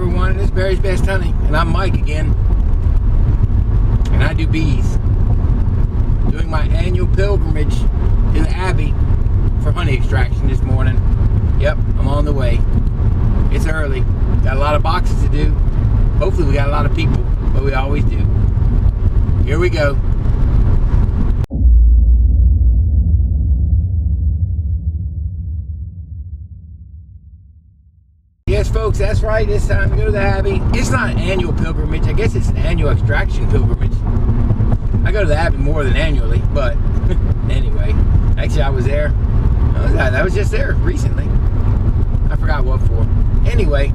everyone, this is Barry's Best Honey, and I'm Mike again, and I do bees. Doing my annual pilgrimage to the Abbey for honey extraction this morning. Yep, I'm on the way. It's early, got a lot of boxes to do. Hopefully we got a lot of people, but we always do. Here we go. Yes, folks, that's right. It's time to go to the Abbey. It's not an annual pilgrimage. I guess it's an annual extraction pilgrimage. I go to the Abbey more than annually, but anyway. Actually, I was there. I was just there recently. I forgot what for. Anyway,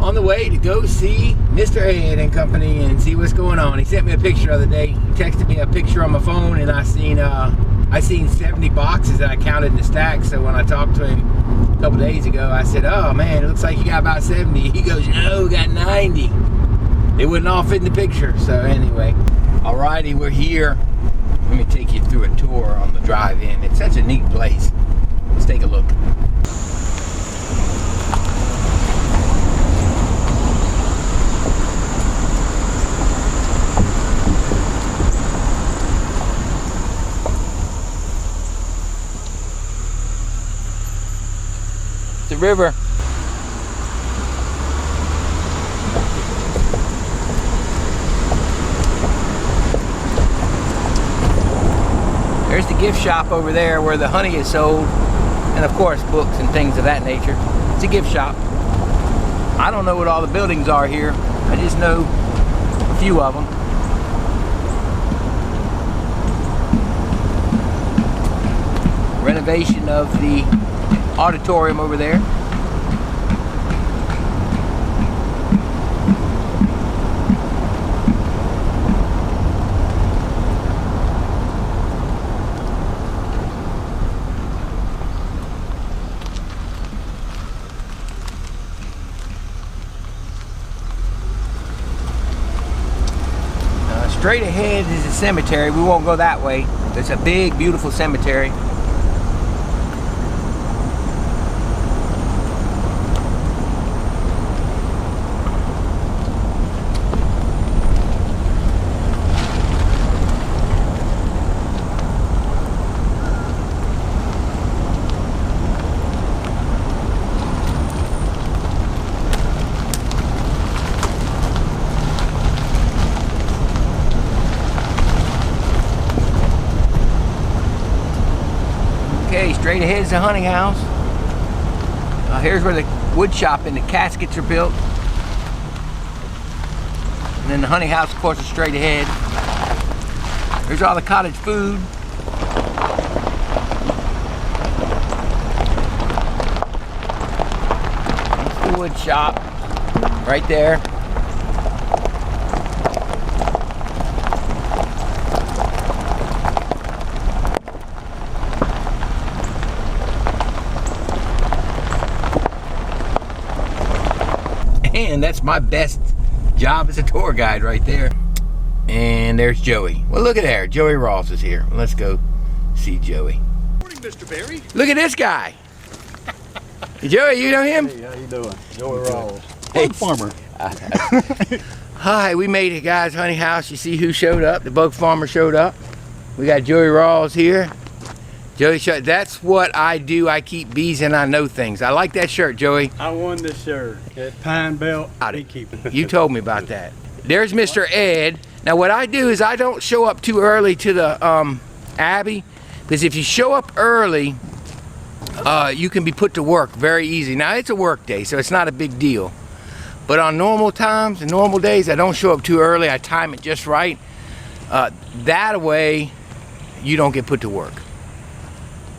on the way to go see Mr. Ed and company and see what's going on. He sent me a picture the other day. He texted me a picture on my phone, and I seen 70 boxes that I counted in the stack. So when I talked to him a couple days ago, I said, "Oh man, it looks like you got about 70." He goes, "No, we got 90." They wouldn't all fit in the picture. So anyway, alrighty, we're here. Let me take you through a tour on the drive-in. It's such a neat place. Let's take a look. The river. There's the gift shop over there where the honey is sold, and of course books and things of that nature. It's a gift shop. I don't know what all the buildings are here. I just know a few of them. Renovation of the auditorium over there. Straight ahead is a cemetery. We won't go that way. It's a big, beautiful cemetery. Okay, straight ahead is the honey house. Here's where the wood shop and the caskets are built. And then the honey house, of course, is straight ahead. There's all the cottage food. There's the wood shop right there. And that's my best job as a tour guide right there. And there's Joey. Well, look at there. Joey Ross is here. Let's go see Joey. Morning, Mr. Barry. Look at this guy. Joey, you know him? Hey, how you doing? Joey Ross. Hey, farmer. Hi, we made it, guys. Honey house. You see who showed up? The bug farmer showed up. We got Joey Ross here. Joey, that's what I do. I keep bees and I know things. I like that shirt, Joey. I won this shirt at Pine Belt Beekeeping. You told me about that. There's Mr. Ed. Now what I do is I don't show up too early to the Abbey, because if you show up early, you can be put to work very easy. Now it's a work day, so it's not a big deal. But on normal times and normal days, I don't show up too early. I time it just right. That way, you don't get put to work.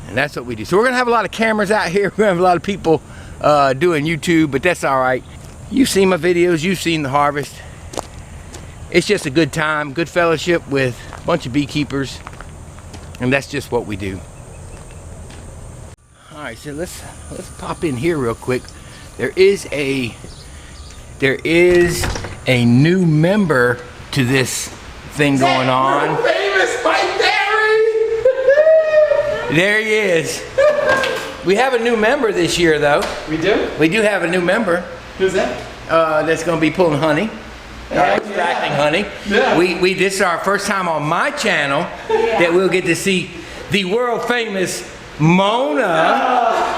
And that's what we do. So we're gonna have a lot of cameras out here. We're gonna have a lot of people doing YouTube, but that's all right. You've seen my videos, you've seen the harvest. It's just a good time, good fellowship with a bunch of beekeepers, and that's just what we do. All right, so let's pop in here real quick. There is a new member to this thing going on. Famous Mike Barry. There he is. We have a new member this year, though. We do? We do have a new member. Who's that? That's going to be pulling honey. Yeah. Extracting honey. Yeah. This is our first time on my channel that we'll get to see the world famous Mona.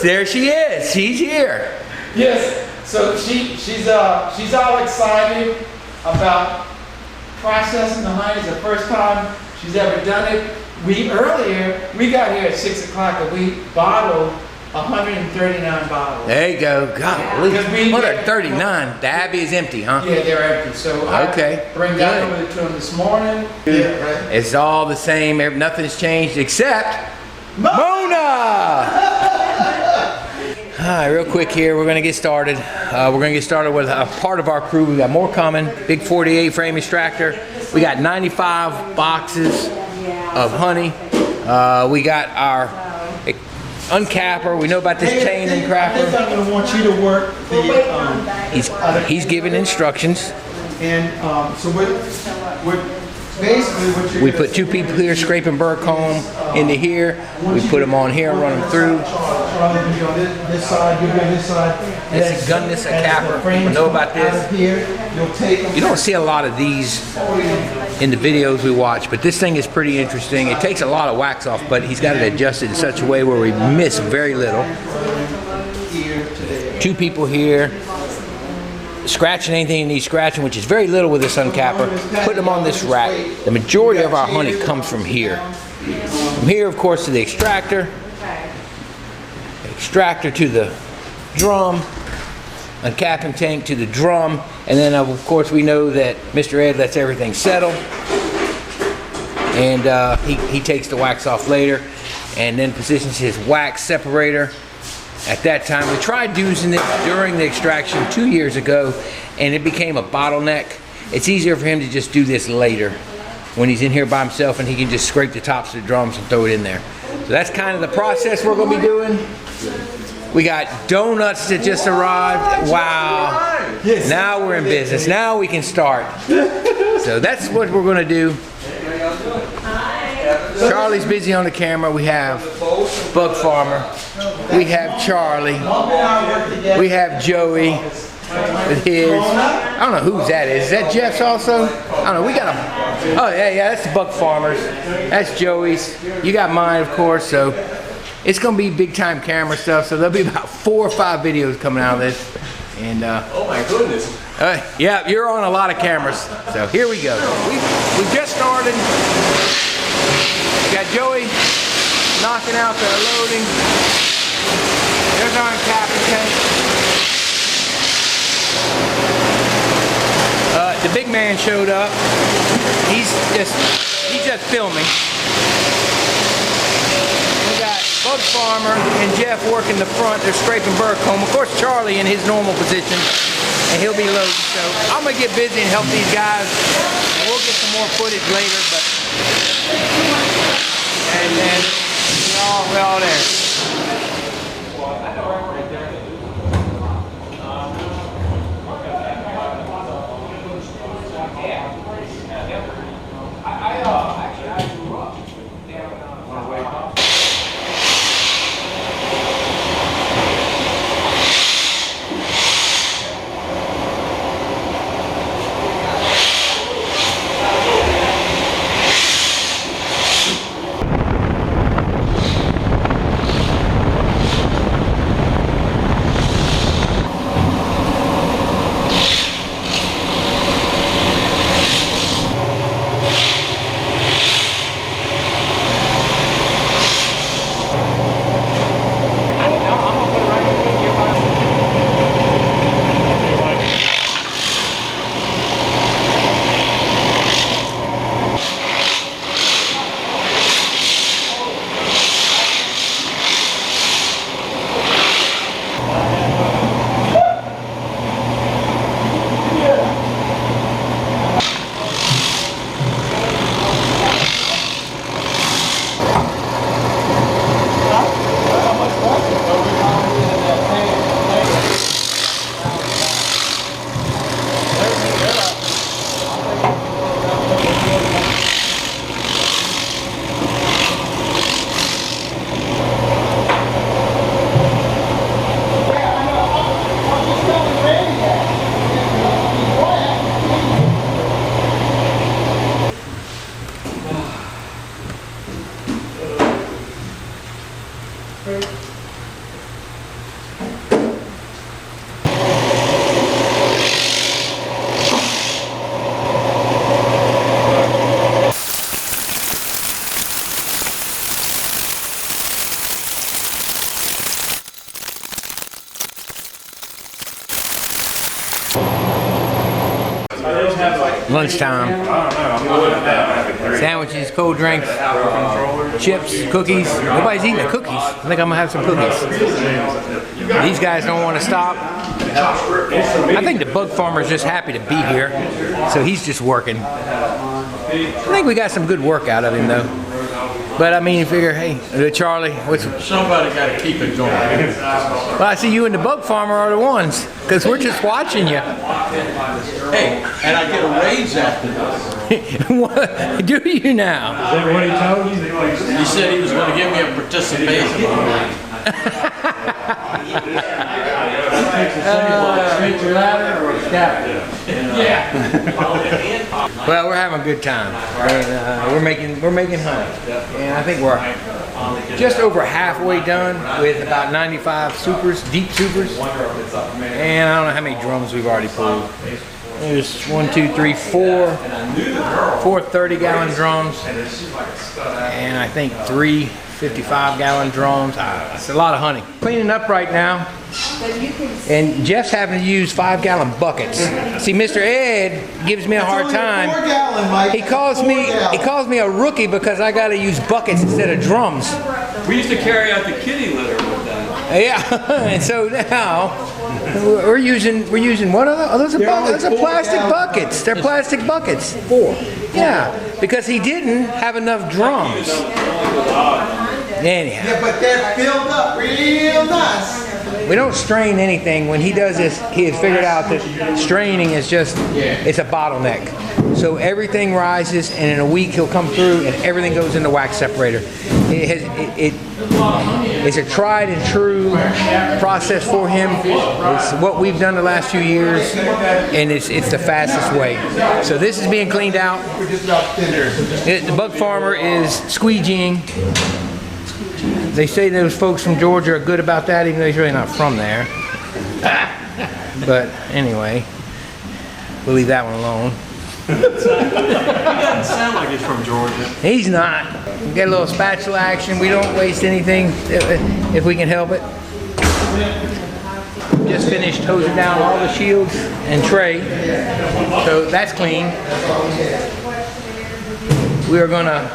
There she is. She's here. Yes. So she's all excited about processing the honey. It's the first time she's ever done it. We got here at 6 o'clock and we bottled 139 bottles. There you go. Golly. Because we- 139. The Abbey is empty, huh? Yeah, they're empty. So Okay, I bring that good. over to them this morning. Yeah, right. It's all the same. Nothing's changed except Mona! All right, real quick here, we're gonna get started. We're gonna get started with a part of our crew. We got more coming. Big 48 frame extractor. We got 95 boxes of honey. We got our uncapper. We know about this chain and I think crapper. I'm going to want you to work the, He's giving instructions. and so basically what you're We gonna put two people here scraping burr comb into here. We put them on here, run them through. Charlie, you go this side, you go this side. That's a gun, this a As the capper. frames We know about come out this. of here, you'll take them. You don't see a lot of these in the videos we watch, but this thing is pretty interesting. It takes a lot of wax off, but he's got it adjusted in such a way where we miss very little. Two people here scratching anything you need scratching, which is very little with this uncapper. Put them on this rack. The majority of our honey comes from here. From here, of course, to the extractor. Extractor to the drum. Uncapping tank to the drum. And then, of course, we know that Mr. Ed lets everything settle. And he takes the wax off later. And then positions his wax separator. At that time, we tried using it during the extraction 2 years ago, and it became a bottleneck. It's easier for him to just do this later when he's in here by himself and he can just scrape the tops of the drums and throw it in there. So that's kind of the process we're going to be doing. We got donuts that just arrived. Wow. Now we're in business. Now we can start. So that's what we're going to do. Charlie's busy on the camera. We have Bug Farmer. We have Charlie. We have Joey with his. I don't know whose that is. Is that Jeff's also? I don't know. We got a. Oh yeah, that's the Bug Farmers. That's Joey's. You got mine, of course. So it's gonna be big time camera stuff. So there'll be about 4 or 5 videos coming out of this. And Oh my goodness. yeah, you're on a lot of cameras. So here we go. We just started. We got Joey knocking out the loading. There's our uncapping tank. The big man showed up. He's just filming. We got Bug Farmer and Jeff working the front. They're scraping burr comb. Of course, Charlie in his normal position, and he'll be loading. So I'm gonna get busy and help these guys. And we'll get some more footage later, but and then we're all there. lunchtime. Sandwiches, cold drinks, chips, cookies. Nobody's eating the cookies. I think I'm gonna have some cookies. These guys don't want to stop. I think the bug farmer's just happy to be here, so he's just working. I think we got some good work out of him though. But I mean, you figure, hey, Charlie, what's... Somebody got to keep it going. Well, I see you and the bug farmer are the ones, because we're just watching you. Hey, and I get a raise after this. What do you now? Is that what he told you? He said he was going to give me a participation. Feature ladder or scaffold? Yeah. Well, we're having a good time, and we're making honey, and I think we're just over halfway done with about 95 supers, deep supers, and I don't know how many drums we've already pulled. There's 4 30-gallon drums, and I think 3 55-gallon drums. It's a lot of honey. Cleaning up right now, and Jeff's having to use 5-gallon buckets. See, Mr. Ed gives me a hard time. 4 gallon, Mike. He calls me a rookie because I got to use buckets instead of drums. We used to carry out the kitty litter with that. Yeah, and so now we're using what are those? Those are plastic buckets. They're plastic buckets. 4. Yeah, because he didn't have enough drums. Anyhow. Yeah, but they're filled up real nice. We don't strain anything. When he does this, he has figured out that straining is just, it's a bottleneck. So everything rises, and in a week he'll come through and everything goes in the wax separator. It's a tried and true process for him. It's what we've done the last few years, and it's the fastest way. So this is being cleaned out. The bug farmer is squeegeeing. They say those folks from Georgia are good about that, even though he's really not from there. But anyway, we'll leave that one alone. He doesn't sound like he's from Georgia. He's not. We get a little spatula action. We don't waste anything if we can help it. Just finished hosing down all the shields and tray, so that's clean. We are gonna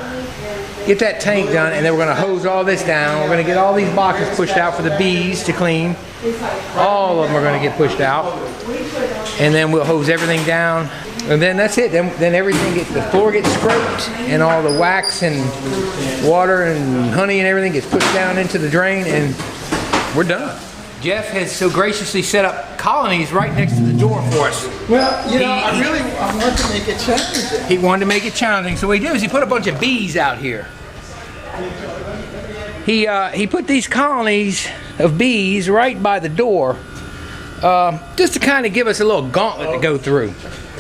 get that tank done, and then we're gonna hose all this down. We're gonna get all these boxes pushed out for the bees to clean. All of them are gonna get pushed out, and then we'll hose everything down, and then that's it. Then everything the floor gets scraped, and all the wax and water and honey and everything gets pushed down into the drain, and we're done. Jeff has so graciously set up colonies right next to the door for us. Well, you know, I want to make it challenging. He wanted to make it challenging, so what he did is he put a bunch of bees out here. He put these colonies of bees right by the door, just to kind of give us a little gauntlet to go through.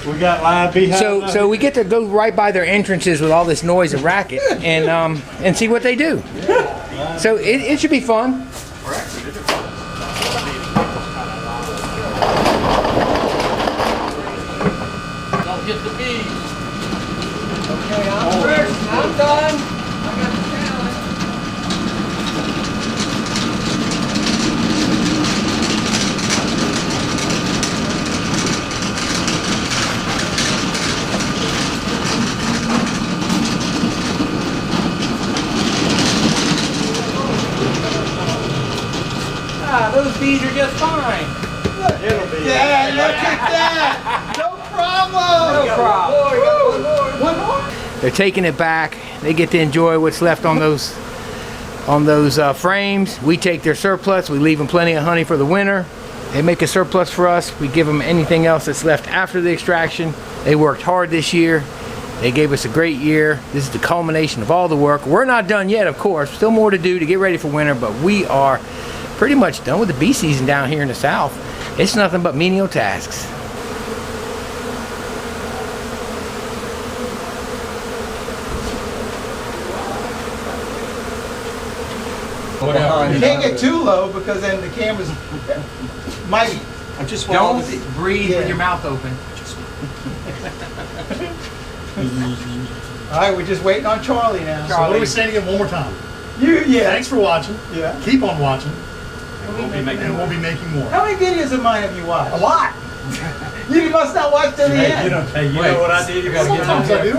We got live beehives. So we get to go right by their entrances with all this noise and racket, and see what they do. So it should be fun. Don't get the bees. Okay, I'm first. I'm done. I got the challenge. Those bees are just fine. It'll be. Yeah, look at that. No problem. No problem. One more. They're taking it back. They get to enjoy what's left on those frames. We take their surplus. We leave them plenty of honey for the winter. They make a surplus for us. We give them anything else that's left after the extraction. They worked hard this year. They gave us a great year. This is the culmination of all the work. We're not done yet, of course. Still more to do to get ready for winter, but we are pretty much done with the bee season down here in the south. It's nothing but menial tasks. You can't get too low because then the cameras might. Don't breathe with your mouth open. All right, we're just waiting on Charlie now. So what are we saying again one more time? Yeah. Thanks for watching. Yeah. Keep on watching. And we'll be making more. How many videos of mine have you watched? A lot. You must not watch till the end. You know what I did? You gotta Sometimes I do. You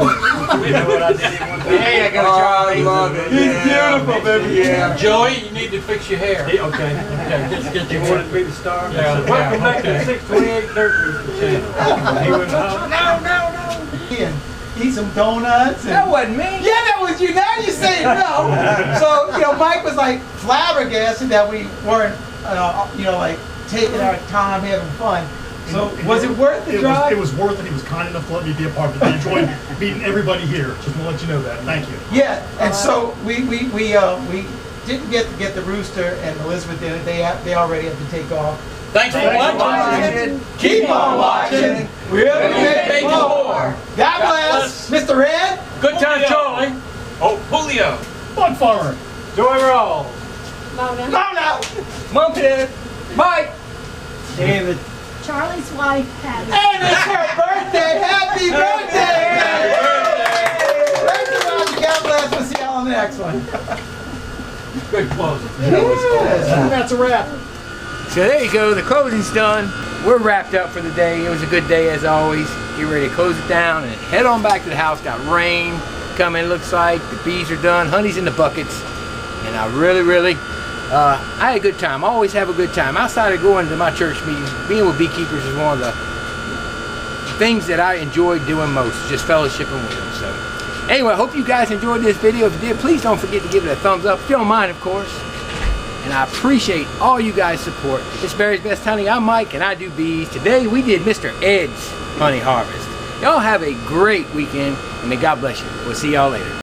know what I did one time? There you go, Charlie. I love it. He's beautiful, baby. Yeah. Joey, you need to fix your hair. Okay. Okay, just get you wanted me to start? Yeah. Welcome back to 628 Dirt channel. He went home. And eat some donuts. And, That wasn't me. yeah, that was you. Now you say no. So, you know, Mike was like flabbergasted that we weren't, you know, like taking our time having fun. So, was it worth the drive? It was worth it. He was kind enough to let me be a part of it. I enjoyed meeting everybody here. Just want to let you know that. Thank you. Yeah, and so we didn't get to get the rooster, and Elizabeth did it. They already had to take off. Thanks for watching. Keep on watching. We'll be making more. God bless, Mr. Red. Good time, Charlie. Oh, Julio. Fun farmer. Joy Roll. Mona. Mumphead. Mike. David. Charlie's wife had it. And it's her birthday. Happy birthday. Thank you, Ron. God bless. We'll see y'all on the next one. Good closing. And that's a wrap. So there you go, the closing's done. We're wrapped up for the day. It was a good day as always. Get ready to close it down and head on back to the house. Got rain coming, looks like. The bees are done, honey's in the buckets. And I really, I had a good time. I always have a good time. Outside of going to my church meetings, being with beekeepers is one of the things that I enjoy doing most, just fellowshipping with them. So anyway, I hope you guys enjoyed this video. If you did, please don't forget to give it a thumbs up. If you don't mind, of course. And I appreciate all you guys' support. It's Barry's Best Honey. I'm Mike, and I do bees. Today, we did Mr. Ed's honey harvest. Y'all have a great weekend, and may God bless you. We'll see y'all later.